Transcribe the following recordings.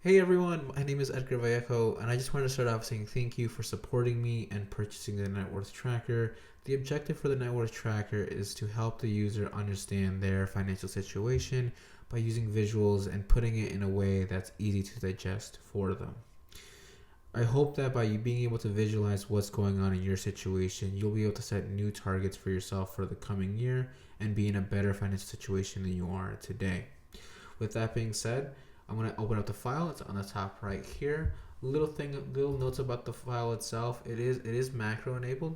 Hey everyone, my name is Edgar Vallejo, and I just wanted to start off saying thank you for supporting me and purchasing the net worth tracker. The objective for the net worth tracker is to help the user understand their financial situation by using visuals and putting it in a way that's easy to digest for them. I hope that by you being able to visualize what's going on in your situation, you'll be able to set new targets for yourself for the coming year and be in a better financial situation than you are today. With that being said, I'm going to open up the file. It's on the top right here. Little notes about the file itself. It is macro enabled,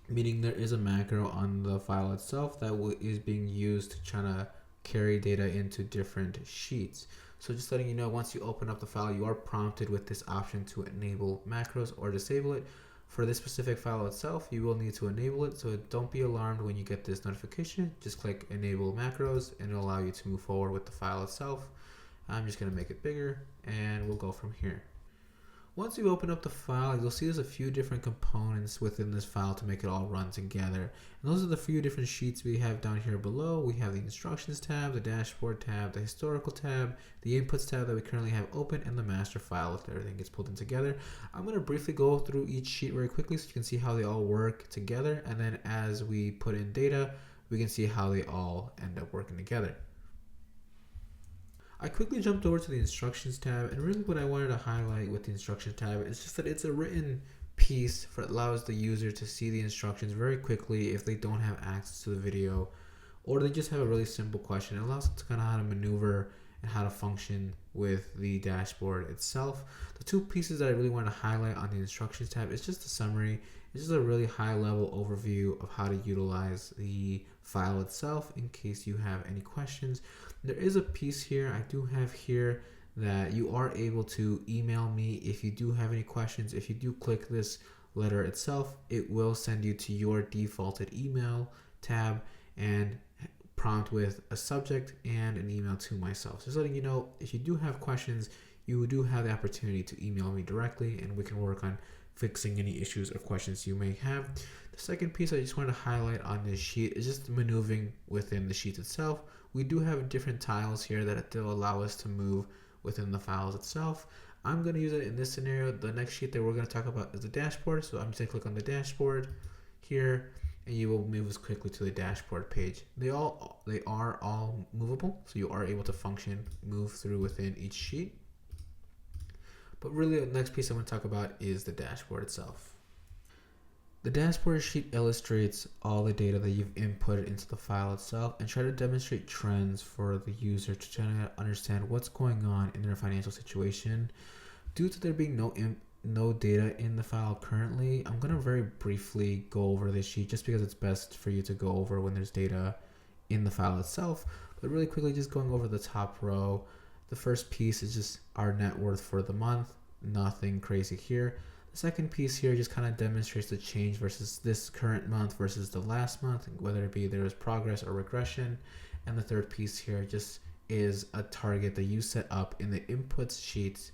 meaning there is a macro on the file itself that is being used to try to carry data into different sheets. So just letting you know, once you open up the file, you are prompted with this option to enable macros or disable it. For this specific file itself, you will need to enable it, so don't be alarmed when you get this notification. Just click enable macros and it'll allow you to move forward with the file itself. I'm just going to make it bigger and we'll go from here. Once you open up the file, you'll see there's a few different components within this file to make it all run together. And those are the few different sheets we have down here below. We have the instructions tab, the dashboard tab, the historical tab, the inputs tab that we currently have open, and the master file if everything gets pulled in together. I'm going to briefly go through each sheet very quickly so you can see how they all work together. And then as we put in data, we can see how they all end up working together. I quickly jumped over to the instructions tab, and really what I wanted to highlight with the instructions tab is just that it's a written piece that allows the user to see the instructions very quickly if they don't have access to the video or they just have a really simple question. It allows them to kind of how to maneuver and how to function with the dashboard itself. The two pieces that I really want to highlight on the instructions tab is just a summary. It's just a really high level overview of how to utilize the file itself in case you have any questions. There is a piece here I do have here that you are able to email me if you do have any questions. If you do click this letter itself, it will send you to your defaulted email tab and prompt with a subject and an email to myself. Just letting you know, if you do have questions, you do have the opportunity to email me directly and we can work on fixing any issues or questions you may have. The second piece I just want to highlight on this sheet is just maneuvering within the sheet itself. We do have different tiles here that will allow us to move within the files itself. I'm going to use it in this scenario. The next sheet that we're going to talk about is the dashboard. So I'm just going to click on the dashboard here and you will move as quickly to the dashboard page. They are all movable, so you are able to move through within each sheet. But really the next piece I want to talk about is the dashboard itself. The dashboard sheet illustrates all the data that you've inputted into the file itself and try to demonstrate trends for the user to try to understand what's going on in their financial situation. Due to there being no data in the file currently, I'm going to very briefly go over this sheet just because it's best for you to go over when there's data in the file itself. But really quickly, just going over the top row, the first piece is just our net worth for the month. Nothing crazy here. The second piece here just kind of demonstrates the change versus this current month versus the last month, whether it be there is progress or regression. And the third piece here just is a target that you set up in the inputs sheet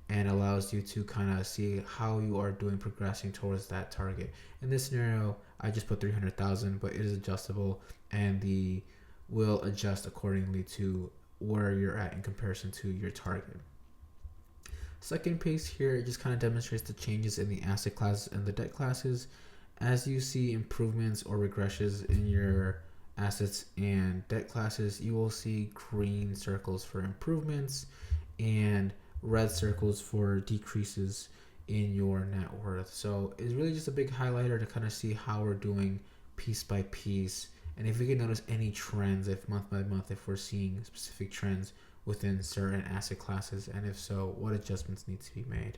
and allows you to kind of see how you are doing progressing towards that target. In this scenario, I just put 300,000, but it is adjustable and the will adjust accordingly to where you're at in comparison to your target. Second piece here, it just kind of demonstrates the changes in the asset classes and the debt classes. As you see improvements or regressions in your assets and debt classes, you will see green circles for improvements and red circles for decreases in your net worth. So it's really just a big highlighter to kind of see how we're doing piece by piece. And if we can notice any trends, if month by month, if we're seeing specific trends within certain asset classes, and if so, what adjustments need to be made.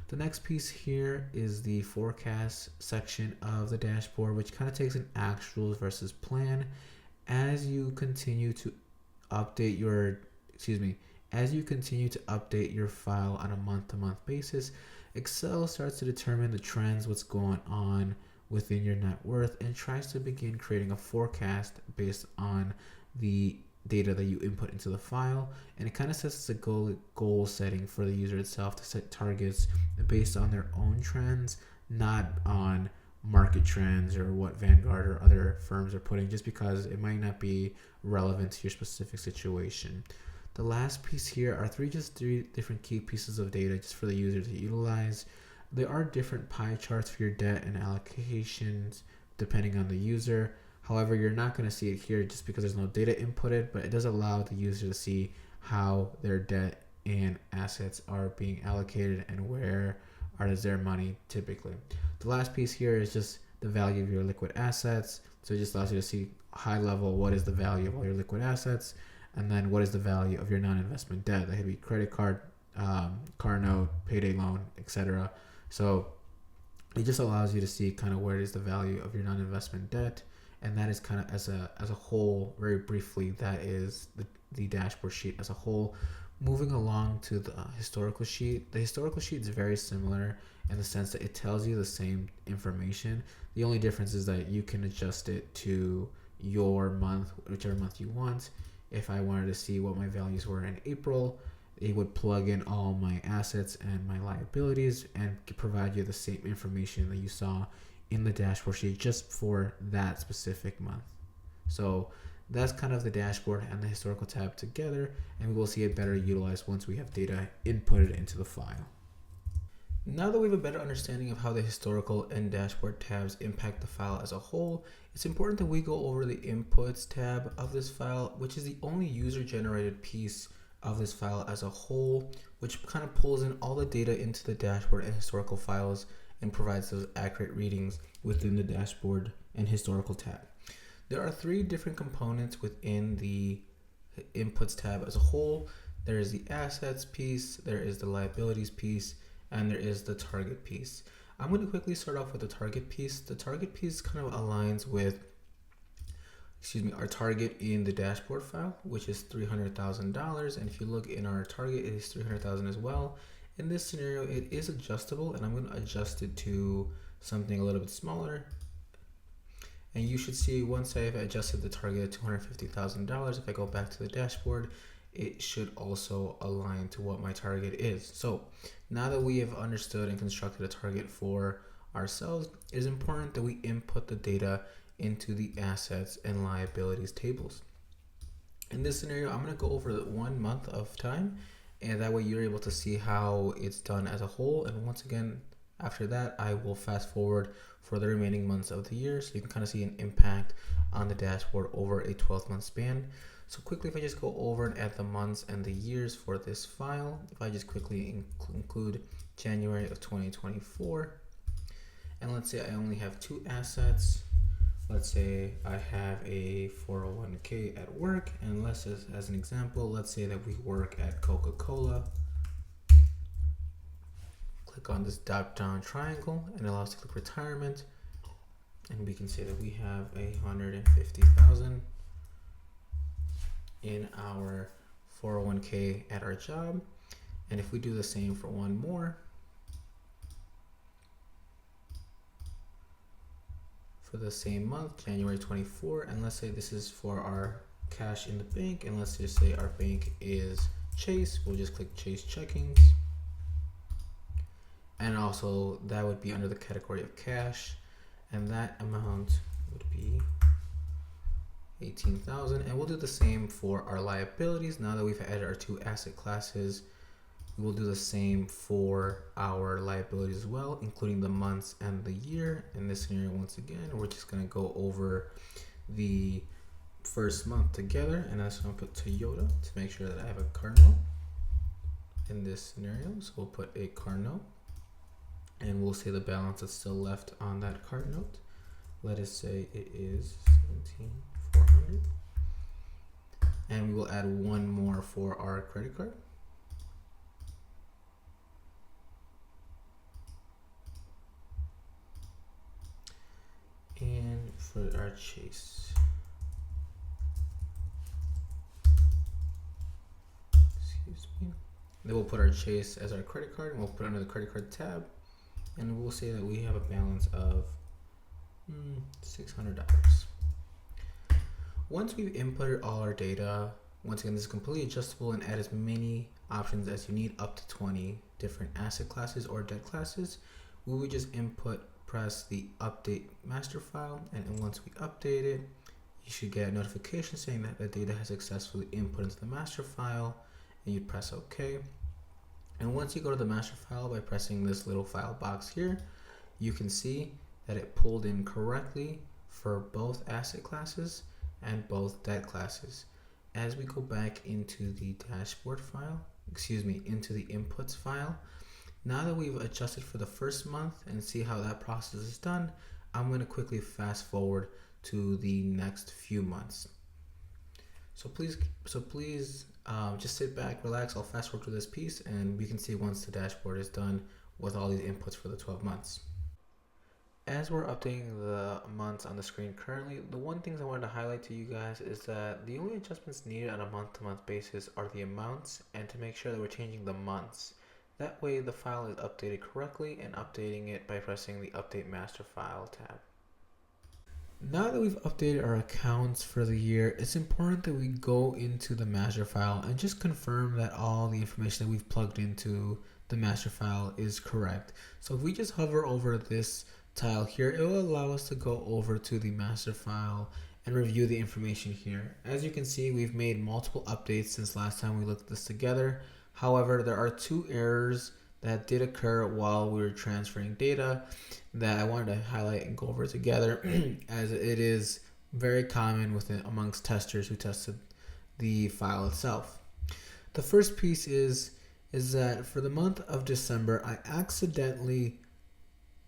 The next piece here is the forecast section of the dashboard, which kind of takes an actuals versus plan. As you continue to update your file on a month-to-month basis, Excel starts to determine the trends, what's going on within your net worth, and tries to begin creating a forecast based on the data that you input into the file. And it kind of sets a goal setting for the user itself to set targets based on their own trends, not on market trends or what Vanguard or other firms are putting, just because it might not be relevant to your specific situation. The last piece here are three different key pieces of data just for the user to utilize. There are different pie charts for your debt and allocations depending on the user. However, you're not going to see it here just because there's no data inputted, but it does allow the user to see how their debt and assets are being allocated and where is their money typically. The last piece here is just the value of your liquid assets. So it just allows you to see high level what is the value of all your liquid assets, and then what is the value of your non-investment debt. That could be credit card, car note, payday loan, etc. So it just allows you to see kind of where is the value of your non-investment debt, and that is kind of as a whole, very briefly, that is the dashboard sheet as a whole. Moving along to the historical sheet. The historical sheet is very similar in the sense that it tells you the same information. The only difference is that you can adjust it to your month, whichever month you want. If I wanted to see what my values were in April, it would plug in all my assets and my liabilities and provide you the same information that you saw in the dashboard sheet just for that specific month. So that's kind of the dashboard and the historical tab together, and we will see it better utilized once we have data inputted into the file. Now that we have a better understanding of how the historical and dashboard tabs impact the file as a whole, it's important that we go over the inputs tab of this file, which is the only user-generated piece of this file as a whole, which kind of pulls in all the data into the dashboard and historical files and provides those accurate readings within the dashboard and historical tab. There are three different components within the inputs tab as a whole. There is the assets piece, there is the liabilities piece, and there is the target piece. I'm going to quickly start off with the target piece. The target piece kind of aligns with our target in the dashboard file, which is $300,000. And if you look in our target, it is $300,000 as well. In this scenario, it is adjustable, and I'm going to adjust it to something a little bit smaller. And you should see once I've adjusted the target to $250,000, if I go back to the dashboard, it should also align to what my target is. So now that we have understood and constructed a target for ourselves, it is important that we input the data into the assets and liabilities tables. In this scenario, I'm going to go over 1 month of time, and that way you're able to see how it's done as a whole. And once again, after that, I will fast forward for the remaining months of the year, so you can kind of see an impact on the dashboard over a 12-month span. So quickly, if I just go over and add the months and the years for this file, if I just quickly include January of 2024, and let's say I only have 2 assets. Let's say I have a 401k at work, and let's just, as an example, let's say that we work at Coca-Cola. Click on this drop-down triangle and it allows us to click retirement, and we can say that we have $150,000 in our 401k at our job. And if we do the same for one more, for the same month, January 24, and let's say this is for our cash in the bank, and let's just say our bank is Chase, we'll just click Chase checkings. And also that would be under the category of cash, and that amount would be 18,000. And we'll do the same for our liabilities. Now that we've added our 2 asset classes, we will do the same for our liabilities as well, including the months and the year. In this scenario, once again, we're just going to go over the first month together, and I'm going to put Toyota to make sure that I have a car note in this scenario. So we'll put a car note, and we'll say the balance that's still left on that card note. Let us say it is 17,400, and we will add one more for our credit card. And for our Chase, excuse me, then we'll put our Chase as our credit card, and we'll put it under the credit card tab, and we'll say that we have a balance of $600. Once we've inputted all our data, once again, this is completely adjustable and add as many options as you need, up to 20 different asset classes or debt classes. We would just press the update master file, and once we update it, you should get a notification saying that the data has successfully input into the master file. and you press OK. And once you go to the master file by pressing this little file box here, you can see that it pulled in correctly for both asset classes and both debt classes. As we go back into the dashboard file, into the inputs file, now that we've adjusted for the first month and see how that process is done, I'm going to quickly fast forward to the next few months. So please just sit back, relax. I'll fast forward to this piece and we can see once the dashboard is done with all these inputs for the 12 months. As we're updating the months on the screen currently, the one things I wanted to highlight to you guys is that the only adjustments needed on a month-to-month basis are the amounts and to make sure that we're changing the months. That way the file is updated correctly and updating it by pressing the Update Master File tab. Now that we've updated our accounts for the year, it's important that we go into the master file and just confirm that all the information that we've plugged into the master file is correct. So if we just hover over this tile here, it will allow us to go over to the master file and review the information here. As you can see, we've made multiple updates since last time we looked at this together. However, there are two errors that did occur while we were transferring data that I wanted to highlight and go over together as it is very common amongst testers who tested the file itself. The first piece is that for the month of December, I accidentally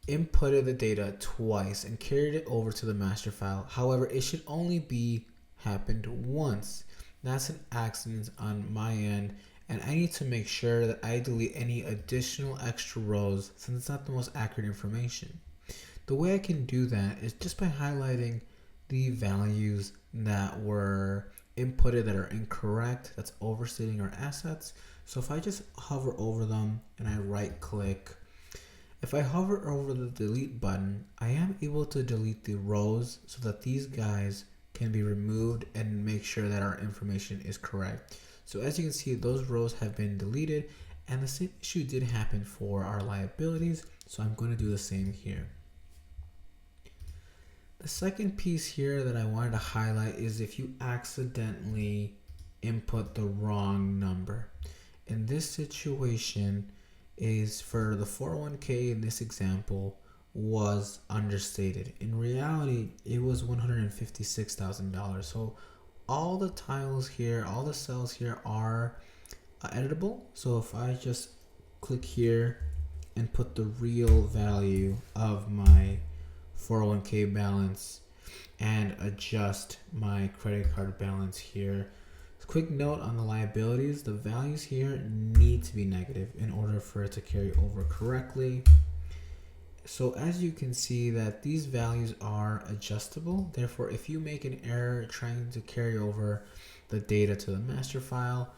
inputted the data twice and carried it over to the master file. However, it should only be happened once. That's an accident on my end, and I need to make sure that I delete any additional extra rows since it's not the most accurate information. The way I can do that is just by highlighting the values that were inputted that are incorrect, that's overstating our assets. So if I just hover over them and I right click, if I hover over the delete button, I am able to delete the rows so that these guys can be removed and make sure that our information is correct. So as you can see, those rows have been deleted and the same issue did happen for our liabilities. So I'm going to do the same here. The second piece here that I wanted to highlight is if you accidentally input the wrong number. In this situation is for the 401k in this example was understated. In reality, it was $156,000. So all the tiles here, all the cells here are editable. So if I just click here and put the real value of my 401k balance and adjust my credit card balance here. Quick note on the liabilities, the values here need to be negative in order for it to carry over correctly. So as you can see that these values are adjustable. Therefore, if you make an error trying to carry over the data to the master file,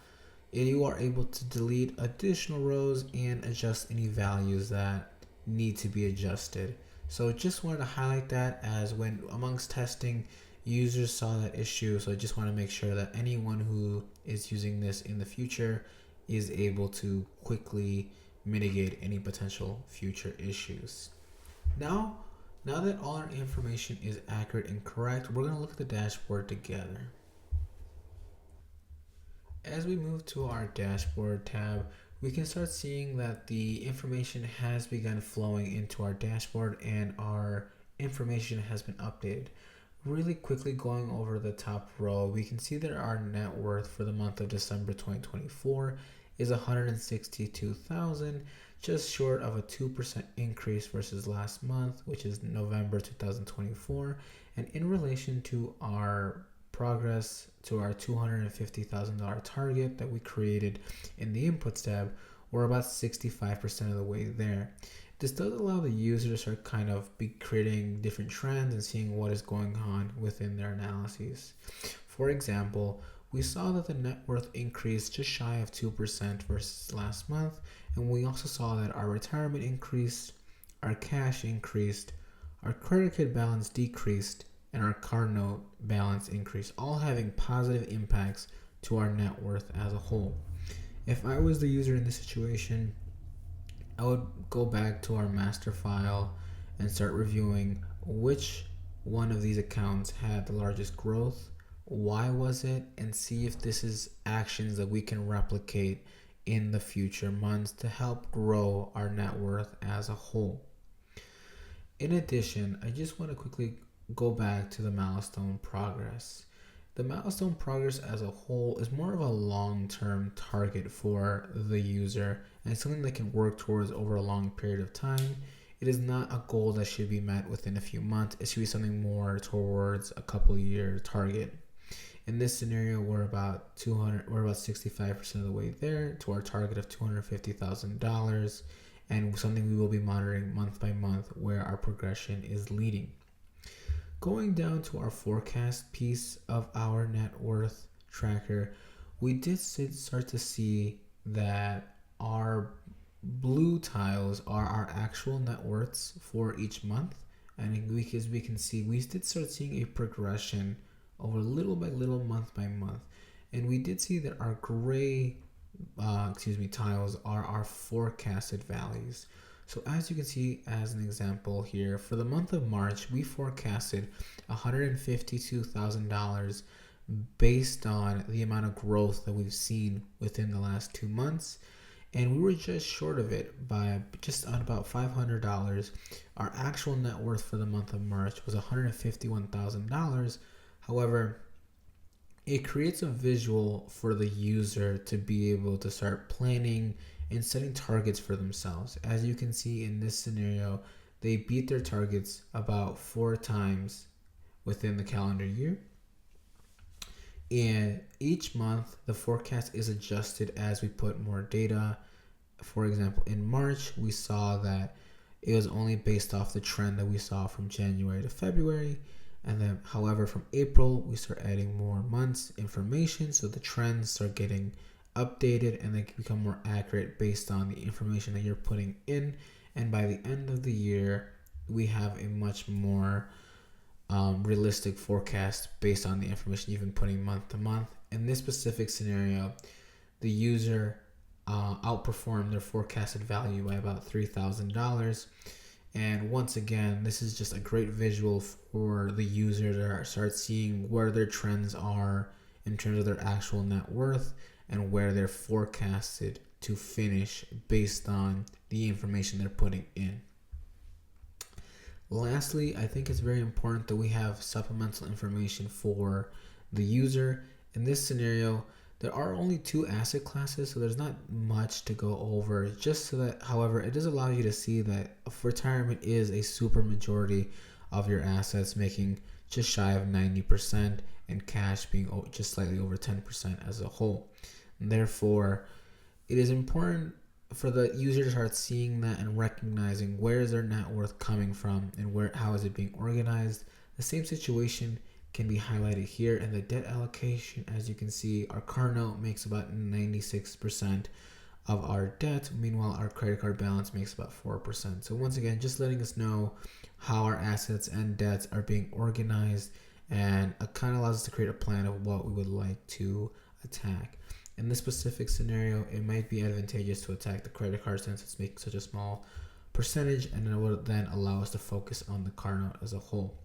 you are able to delete additional rows and adjust any values that need to be adjusted. So just wanted to highlight that as when amongst testing, users saw that issue. So I just want to make sure that anyone who is using this in the future is able to quickly mitigate any potential future issues. Now that all our information is accurate and correct, we're going to look at the dashboard together. As we move to our dashboard tab, we can start seeing that the information has begun flowing into our dashboard and our information has been updated. Really quickly going over the top row, we can see that our net worth for the month of December 2024 is $162,000, just short of a 2% increase versus last month, which is November 2024. And in relation to our progress to our $250,000 target that we created in the inputs tab, we're about 65% of the way there. This does allow the user to start kind of be creating different trends and seeing what is going on within their analyses. For example, we saw that the net worth increased just shy of 2% versus last month, and we also saw that our retirement increased, our cash increased, our credit card balance decreased, and our car note balance increased, all having positive impacts to our net worth as a whole. If I was the user in this situation, I would go back to our master file and start reviewing which one of these accounts had the largest growth why was it, and see if this is actions that we can replicate in the future months to help grow our net worth as a whole. In addition, I just want to quickly go back to the milestone progress. The milestone progress as a whole is more of a long-term target for the user, and it's something they can work towards over a long period of time. It is not a goal that should be met within a few months. It should be something more towards a couple year target. In this scenario, we're about 65% of the way there to our target of $250,000, and something we will be monitoring month by month where our progression is leading. Going down to our forecast piece of our net worth tracker, we did start to see that our blue tiles are our actual net worths for each month. And as we can see, we did start seeing a progression over little by little, month by month. And we did see that our gray tiles are our forecasted values. So as you can see, as an example here, for the month of March, we forecasted $152,000 based on the amount of growth that we've seen within the last 2 months. And we were just short of it by just on about $500. Our actual net worth for the month of March was $151,000. However, it creates a visual for the user to be able to start planning and setting targets for themselves. As you can see in this scenario, they beat their targets about 4 times within the calendar year. And each month, the forecast is adjusted as we put more data. For example, in March, we saw that it was only based off the trend that we saw from January to February. And then, however, from April, we start adding more months information. So the trends start getting updated and they can become more accurate based on the information that you're putting in. And by the end of the year, we have a much more realistic forecast based on the information you've been putting month to month. In this specific scenario, the user outperformed their forecasted value by about $3,000. And once again, this is just a great visual for the user to start seeing where their trends are in terms of their actual net worth and where they're forecasted to finish based on the information they're putting in. Lastly, I think it's very important that we have supplemental information for the user. In this scenario, there are only 2 asset classes, so there's not much to go over. Just so that, however, it does allow you to see that retirement is a super majority of your assets, making just shy of 90%, and cash being just slightly over 10% as a whole. And therefore, it is important for the user to start seeing that and recognizing where is their net worth coming from and how is it being organized. The same situation can be highlighted here in the debt allocation. As you can see, our car note makes about 96% of our debt. Meanwhile, our credit card balance makes about 4%. So once again, just letting us know how our assets and debts are being organized, and it kind of allows us to create a plan of what we would like to attack. In this specific scenario, it might be advantageous to attack the credit card since it's making such a small percentage, and it will then allow us to focus on the car note as a whole.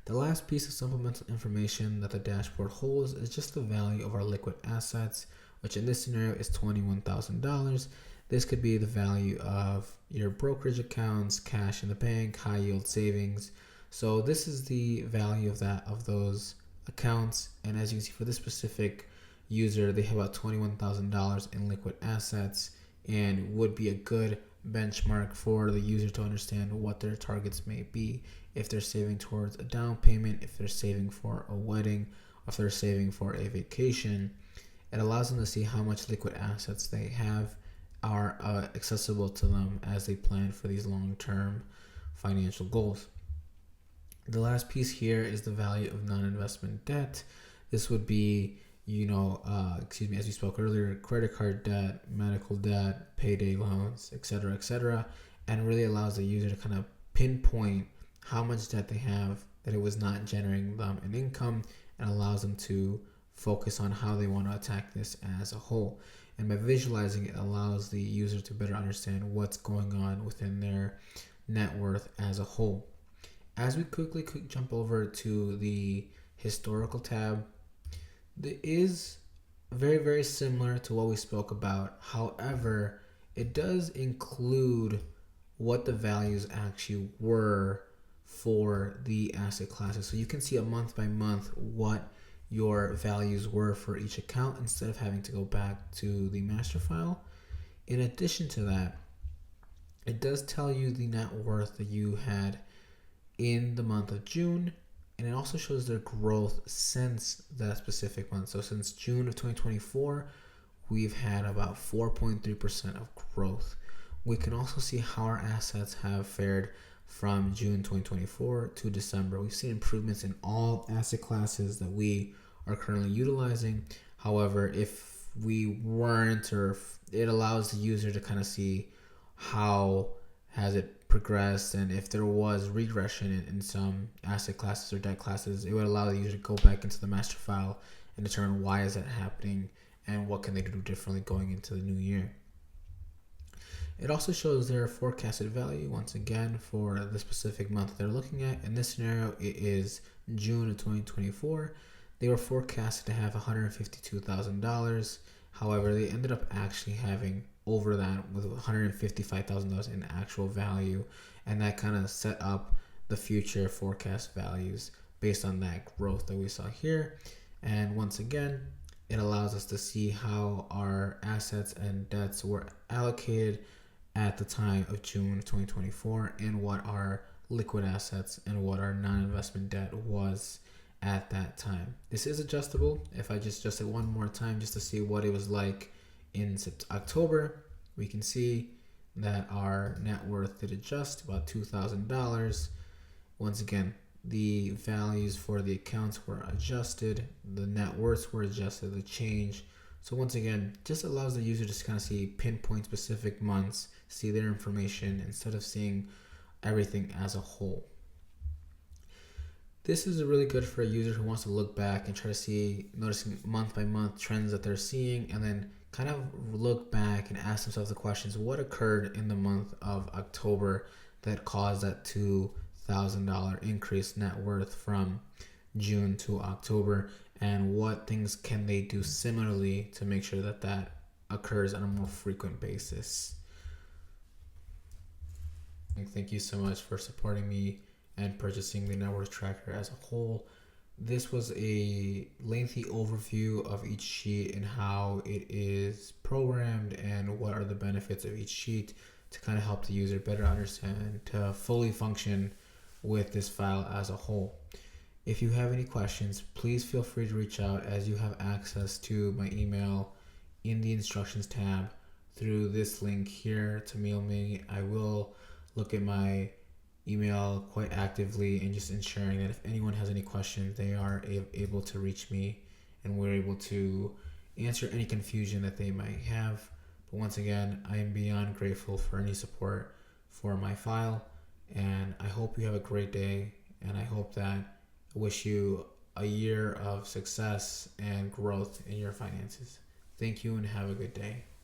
The last piece of supplemental information that the dashboard holds is just the value of our liquid assets, which in this scenario is $21,000. This could be the value of your brokerage accounts, cash in the bank, high yield savings. So this is the value of those accounts. And as you can see, for this specific user, they have about $21,000 in liquid assets, and would be a good benchmark for the user to understand what their targets may be. If they're saving towards a down payment, if they're saving for a wedding, if they're saving for a vacation, it allows them to see how much liquid assets they have are accessible to them as they plan for these long-term financial goals. The last piece here is the value of non-investment debt. This would be, as we spoke earlier, credit card debt, medical debt, payday loans, etc., and really allows the user to kind of pinpoint how much debt they have that it was not generating them an income, and allows them to focus on how they want to attack this as a whole. And by visualizing it, allows the user to better understand what's going on within their net worth as a whole. As we quickly jump over to the historical tab. It is very, very similar to what we spoke about. However, it does include what the values actually were for the asset classes. So you can see a month by month what your values were for each account instead of having to go back to the master file. In addition to that, it does tell you the net worth that you had in the month of June, and it also shows their growth since that specific month. So since June of 2024, we've had about 4.3% of growth. We can also see how our assets have fared from June 2024 to December. We've seen improvements in all asset classes that we are currently utilizing. However, if we weren't, or if it allows the user to kind of see how has it progressed, and if there was regression in some asset classes or debt classes, it would allow the user to go back into the master file and determine why is that happening and what can they do differently going into the new year. It also shows their forecasted value once again for the specific month they're looking at. In this scenario, it is June of 2024. They were forecasted to have $152,000. However, they ended up actually having over that with $155,000 in actual value, and that kind of set up the future forecast values based on that growth that we saw here. And once again, it allows us to see how our assets and debts were allocated at the time of June 2024 and what our liquid assets and what our non-investment debt was at that time. This is adjustable. If I just adjust it one more time just to see what it was like in October, we can see that our net worth did adjust about $2,000. Once again, the values for the accounts were adjusted, the net worths were adjusted, the change. So once again, just allows the user to kind of see pinpoint specific months, see their information instead of seeing everything as a whole. This is really good for a user who wants to look back and try to see, noticing month by month trends that they're seeing, and then kind of look back and ask themselves the questions: what occurred in the month of October that caused that $2,000 increase net worth from June to October, and what things can they do similarly to make sure that that occurs on a more frequent basis. And thank you so much for supporting me and purchasing the net worth tracker as a whole. This was a lengthy overview of each sheet and how it is programmed and what are the benefits of each sheet to kind of help the user better understand, to fully function with this file as a whole. If you have any questions, please feel free to reach out, as you have access to my email in the instructions tab through this link here to mail me. I will look at my email quite actively and just ensuring that if anyone has any questions, they are able to reach me and we're able to answer any confusion that they might have. But once again, I am beyond grateful for any support for my file, and I hope you have a great day, and I hope that I wish you a year of success and growth in your finances. Thank you and have a good day.